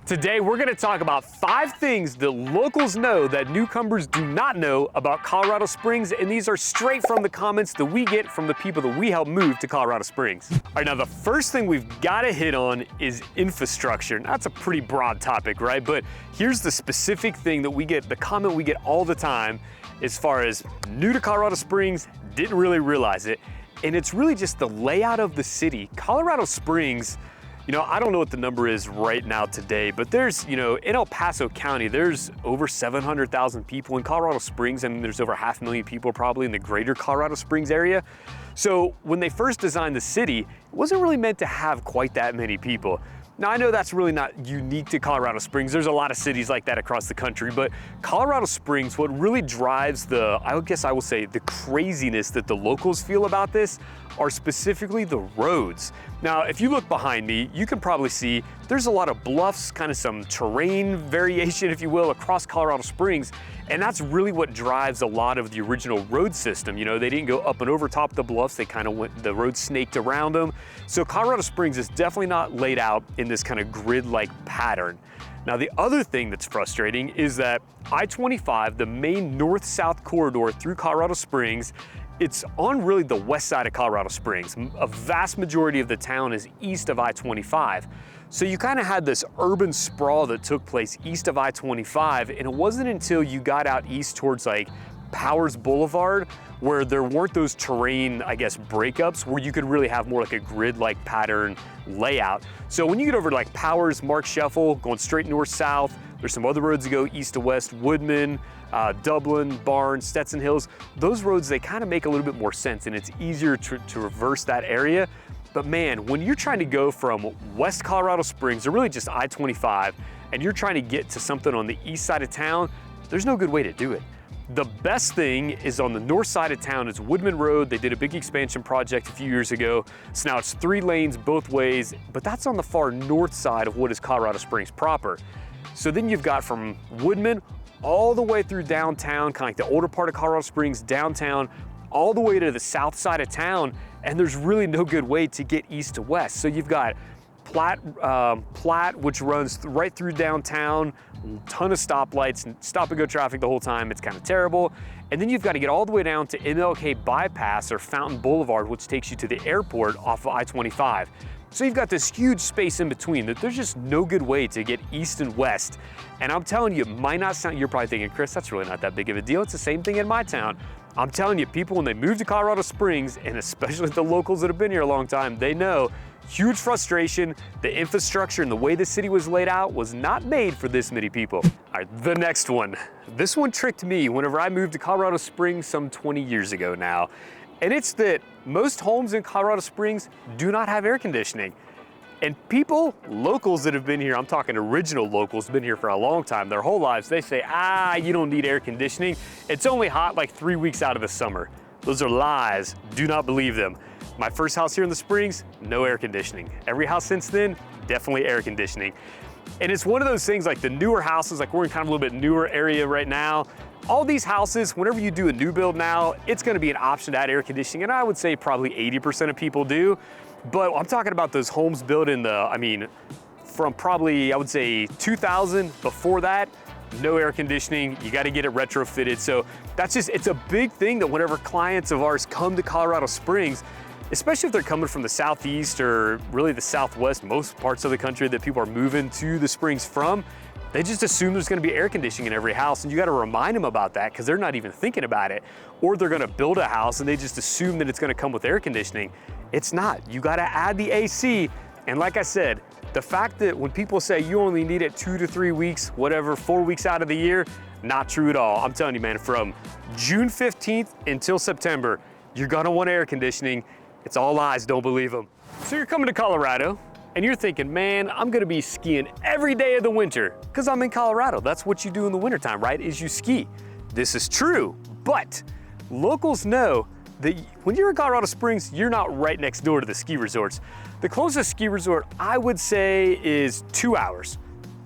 Today, we're gonna talk about 5 things that locals know that newcomers do not know about Colorado Springs, and these are straight from the comments that we get from the people that we help move to Colorado Springs. All right, now the first thing we've gotta hit on is infrastructure. Now, that's a pretty broad topic, right? But here's the specific thing that we get, the comment we get all the time as far as new to Colorado Springs, didn't really realize it, and it's really just the layout of the city. Colorado Springs, you know, I don't know what the number is right now today, but there's, you know, in El Paso County, there's over 700,000 people. In Colorado Springs, I mean, there's over 500,000 people probably in the greater Colorado Springs area. So when they first designed the city, it wasn't really meant to have quite that many people. Now, I know that's really not unique to Colorado Springs. There's a lot of cities like that across the country, but Colorado Springs, what really drives the, I guess I will say, the craziness that the locals feel about this are specifically the roads. Now, if you look behind me, you can probably see there's a lot of bluffs, kind of some terrain variation, if you will, across Colorado Springs. And that's really what drives a lot of the original road system. You know, they didn't go up and over top of the bluffs, they kind of went, the road snaked around them. So Colorado Springs is definitely not laid out in this kind of grid-like pattern. Now, the other thing that's frustrating is that I-25, the main north-south corridor through Colorado Springs, it's on really the west side of Colorado Springs. A vast majority of the town is east of I-25. So you kind of had this urban sprawl that took place east of I-25, and it wasn't until you got out east towards like Powers Boulevard where there weren't those terrain, I guess, breakups where you could really have more like a grid-like pattern layout. So when you get over to like Powers, Mark Scheffel, going straight north-south, there's some other roads that go east to west, Woodman, Dublin, Barnes, Stetson Hills. Those roads, they kind of make a little bit more sense, and it's easier to reverse that area. But man, when you're trying to go from West Colorado Springs, or really just I-25, and you're trying to get to something on the east side of town, there's no good way to do it. The best thing is on the north side of town. It's Woodman Road. They did a big expansion project a few years ago. So now it's 3 lanes both ways, but that's on the far north side of what is Colorado Springs proper. So then you've got from Woodman all the way through downtown, kind of like the older part of Colorado Springs, downtown, all the way to the south side of town, and there's really no good way to get east to west. So you've got Platte, which runs right through downtown, a ton of stoplights, stop and go traffic the whole time. It's kind of terrible. And then you've got to get all the way down to MLK Bypass or Fountain Boulevard, which takes you to the airport off of I-25. So you've got this huge space in between that there's just no good way to get east and west. And I'm telling you, it might not sound, you're probably thinking, Chris, that's really not that big of a deal. It's the same thing in my town. I'm telling you, people, when they move to Colorado Springs, and especially the locals that have been here a long time, they know huge frustration. The infrastructure and the way the city was laid out was not made for this many people. All right, the next one. This one tricked me whenever I moved to Colorado Springs some 20 years ago now. And it's that most homes in Colorado Springs do not have air conditioning. And people, locals that have been here, I'm talking original locals, been here for a long time, their whole lives, they say, you don't need air conditioning. It's only hot like 3 weeks out of the summer. Those are lies. Do not believe them. My first house here in the Springs, no air conditioning. Every house since then, definitely air conditioning. And it's one of those things like the newer houses, like we're in kind of a little bit newer area right now. All these houses, whenever you do a new build now, it's gonna be an option to add air conditioning, and I would say probably 80% of people do. But I'm talking about those homes built in the, from probably, I would say 2000, before that, no air conditioning, you gotta get it retrofitted. So that's just, it's a big thing that whenever clients of ours come to Colorado Springs, especially if they're coming from the southeast or really the southwest, most parts of the country that people are moving to the Springs from, they just assume there's gonna be air conditioning in every house, and you gotta remind them about that because they're not even thinking about it. Or they're gonna build a house and they just assume that it's gonna come with air conditioning. It's not. You gotta add the AC. And like I said, the fact that when people say you only need it 2 to 3 weeks, whatever, 4 weeks out of the year, not true at all. I'm telling you, man, from June 15th until September, you're gonna want air conditioning. It's all lies, don't believe them. So you're coming to Colorado, and you're thinking, man, I'm gonna be skiing every day of the winter because I'm in Colorado. That's what you do in the wintertime, right? Is you ski. This is true, but locals know that when you're in Colorado Springs, you're not right next door to the ski resorts. The closest ski resort, I would say, is 2 hours.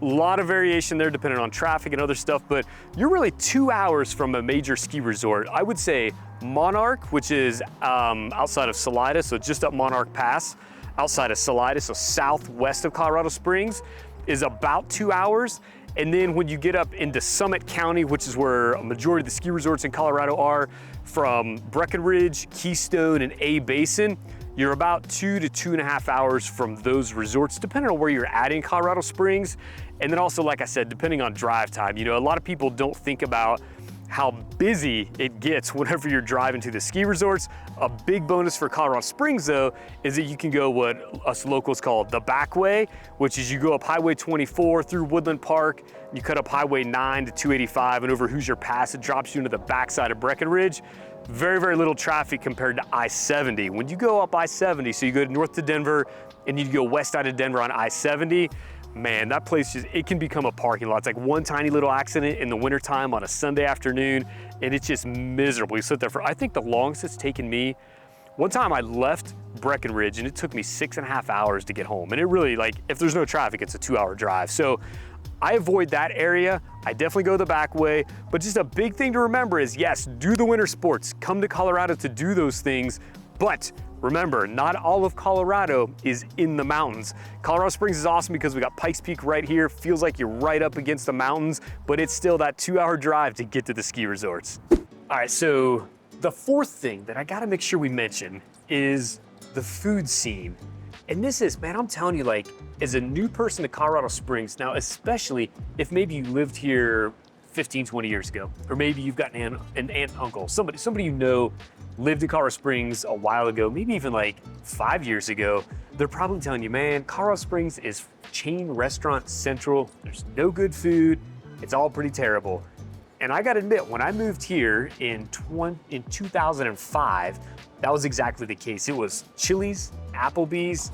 A lot of variation there depending on traffic and other stuff, but you're really 2 hours from a major ski resort. I would say Monarch, which is outside of Salida, so just up Monarch Pass, outside of Salida, so southwest of Colorado Springs. is about 2 hours. And then when you get up into Summit County, which is where a majority of the ski resorts in Colorado are, from Breckenridge, Keystone, and A Basin, you're about 2 to 2.5 hours from those resorts, depending on where you're at in Colorado Springs. And then also, like I said, depending on drive time. You know, a lot of people don't think about how busy it gets whenever you're driving to the ski resorts. A big bonus for Colorado Springs though, is that you can go what us locals call the back way, which is you go up Highway 24 through Woodland Park, you cut up Highway 9 to 285 and over Hoosier Pass, it drops you into the backside of Breckenridge. Very, very little traffic compared to I-70. When you go up I-70, so you go north to Denver and you go west out of Denver on I-70, man, that place just, it can become a parking lot. It's like one tiny little accident in the wintertime on a Sunday afternoon, and it's just miserable. You sit there for, I think the longest it's taken me, one time I left Breckenridge and it took me 6.5 hours to get home. And it really, like, if there's no traffic, it's a 2-hour drive. So I avoid that area. I definitely go the back way, but just a big thing to remember is yes, do the winter sports, come to Colorado to do those things, but remember, not all of Colorado is in the mountains. Colorado Springs is awesome because we got Pikes Peak right here. Feels like you're right up against the mountains, but it's still that 2-hour drive to get to the ski resorts. All right, so the fourth thing that I gotta make sure we mention is the food scene. And this is, man, I'm telling you, like, as a new person to Colorado Springs, now especially if maybe you lived here 15, 20 years ago, or maybe you've got an aunt, uncle, somebody you know lived in Colorado Springs a while ago, maybe even like 5 years ago, they're probably telling you, man, Colorado Springs is chain restaurant central. There's no good food. It's all pretty terrible. And I gotta admit, when I moved here in 2005, that was exactly the case. It was Chili's, Applebee's,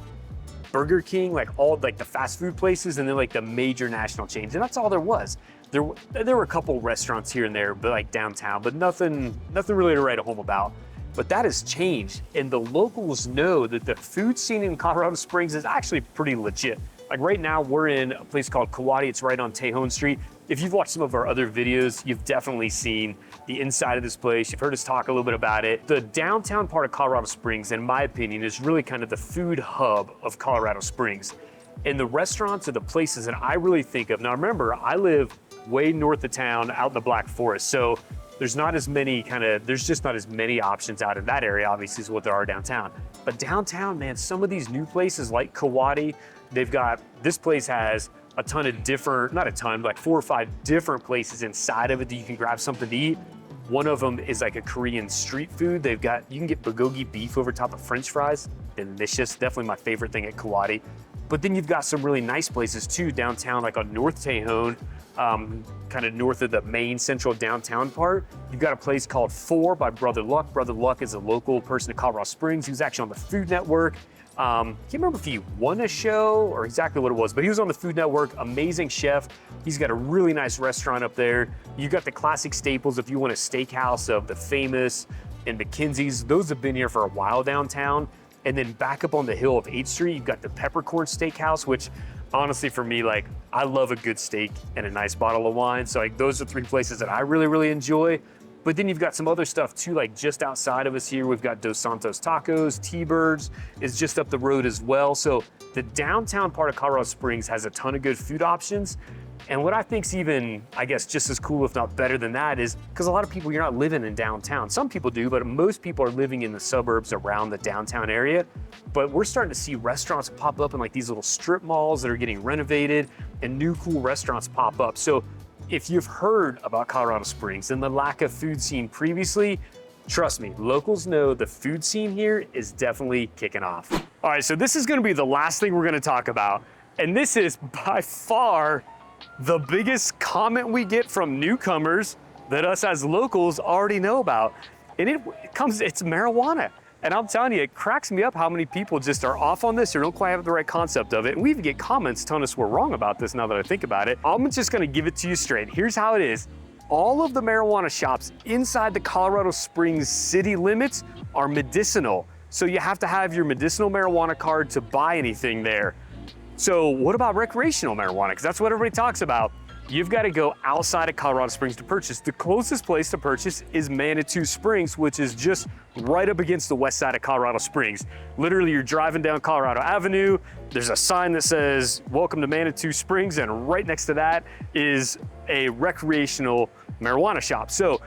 Burger King, like all like the fast food places, and then like the major national chains. And that's all there was. There were a couple restaurants here and there, but like downtown, but nothing really to write a home about. But that has changed, and the locals know that the food scene in Colorado Springs is actually pretty legit. Like right now, we're in a place called Kawadi. It's right on Tejon Street. If you've watched some of our other videos, you've definitely seen the inside of this place. You've heard us talk a little bit about it. The downtown part of Colorado Springs, in my opinion, is really kind of the food hub of Colorado Springs. And the restaurants are the places that I really think of. Now remember, I live way north of town out in the Black Forest. So there's not as many there's just not as many options out in that area, obviously, as what there are downtown. But downtown, man, some of these new places like Kawadi, this place has a ton of different, not a ton, like 4 or 5 different places inside of it that you can grab something to eat. One of them is like a Korean street food. You can get bulgogi beef over top of French fries. Delicious, definitely my favorite thing at Kawadi. But then you've got some really nice places too downtown, like on North Tejon, kind of north of the main central downtown part. You've got a place called 4 by Brother Luck. Brother Luck is a local person in Colorado Springs who's actually on the Food Network. Can't remember if he won a show or exactly what it was, but he was on the Food Network. Amazing chef. He's got a really nice restaurant up there. You've got the classic staples if you want a steakhouse of the Famous and McKinsey's. Those have been here for a while downtown. And then back up on the hill of 8th Street, you've got the Peppercorn Steakhouse, which honestly for me, like, I love a good steak and a nice bottle of wine. So like those are 3 places that I really, really enjoy. But then you've got some other stuff too, like just outside of us here, we've got Dos Santos Tacos, T-Birds is just up the road as well. So the downtown part of Colorado Springs has a ton of good food options. And what I think's even, I guess, just as cool, if not better than that, is because a lot of people, you're not living in downtown. Some people do, but most people are living in the suburbs around the downtown area. But we're starting to see restaurants pop up in like these little strip malls that are getting renovated and new cool restaurants pop up. So if you've heard about Colorado Springs and the lack of food scene previously, trust me, locals know the food scene here is definitely kicking off. All right, so this is gonna be the last thing we're gonna talk about. And this is by far the biggest comment we get from newcomers that us as locals already know about. And it's marijuana. And I'm telling you, it cracks me up how many people just are off on this or don't quite have the right concept of it. And we even get comments telling us we're wrong about this now that I think about it. I'm just gonna give it to you straight. Here's how it is. All of the marijuana shops inside the Colorado Springs city limits are medicinal. So you have to have your medicinal marijuana card to buy anything there. So what about recreational marijuana? Because that's what everybody talks about. you've got to go outside of Colorado Springs to purchase. The closest place to purchase is Manitou Springs, which is just right up against the west side of Colorado Springs. Literally, you're driving down Colorado Avenue, there's a sign that says, "Welcome to Manitou Springs," and right next to that is a recreational marijuana shop. So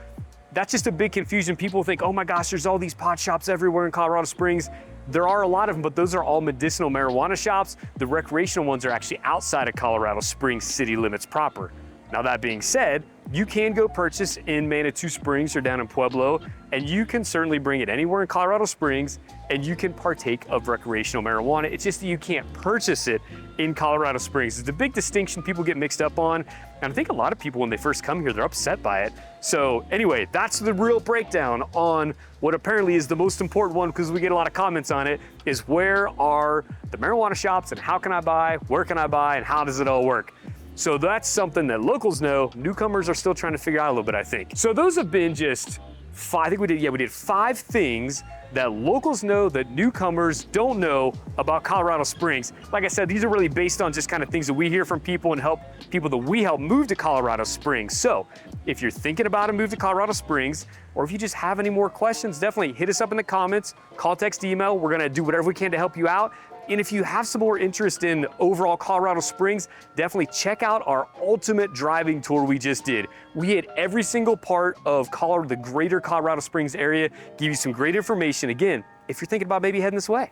that's just a big confusion. People think, oh my gosh, there's all these pot shops everywhere in Colorado Springs. There are a lot of them, but those are all medicinal marijuana shops. The recreational ones are actually outside of Colorado Springs city limits proper. Now that being said, you can go purchase in Manitou Springs or down in Pueblo, and you can certainly bring it anywhere in Colorado Springs, and you can partake of recreational marijuana. It's just that you can't purchase it in Colorado Springs. It's a big distinction people get mixed up on, and I think a lot of people, when they first come here, they're upset by it. So anyway, that's the real breakdown on what apparently is the most important one, because we get a lot of comments on it, is where are the marijuana shops and how can I buy, where can I buy, and how does it all work? So that's something that locals know. Newcomers are still trying to figure out a little bit, I think. So those have been just five, I think we did 5 things that locals know that newcomers don't know about Colorado Springs. Like I said, these are really based on just kind of things that we hear from people and help people that we help move to Colorado Springs. So if you're thinking about a move to Colorado Springs, or if you just have any more questions, definitely hit us up in the comments, call, text, email. We're gonna do whatever we can to help you out. And if you have some more interest in overall Colorado Springs, definitely check out our ultimate driving tour we just did. We hit every single part of the greater Colorado Springs area, give you some great information. Again, if you're thinking about maybe heading this way.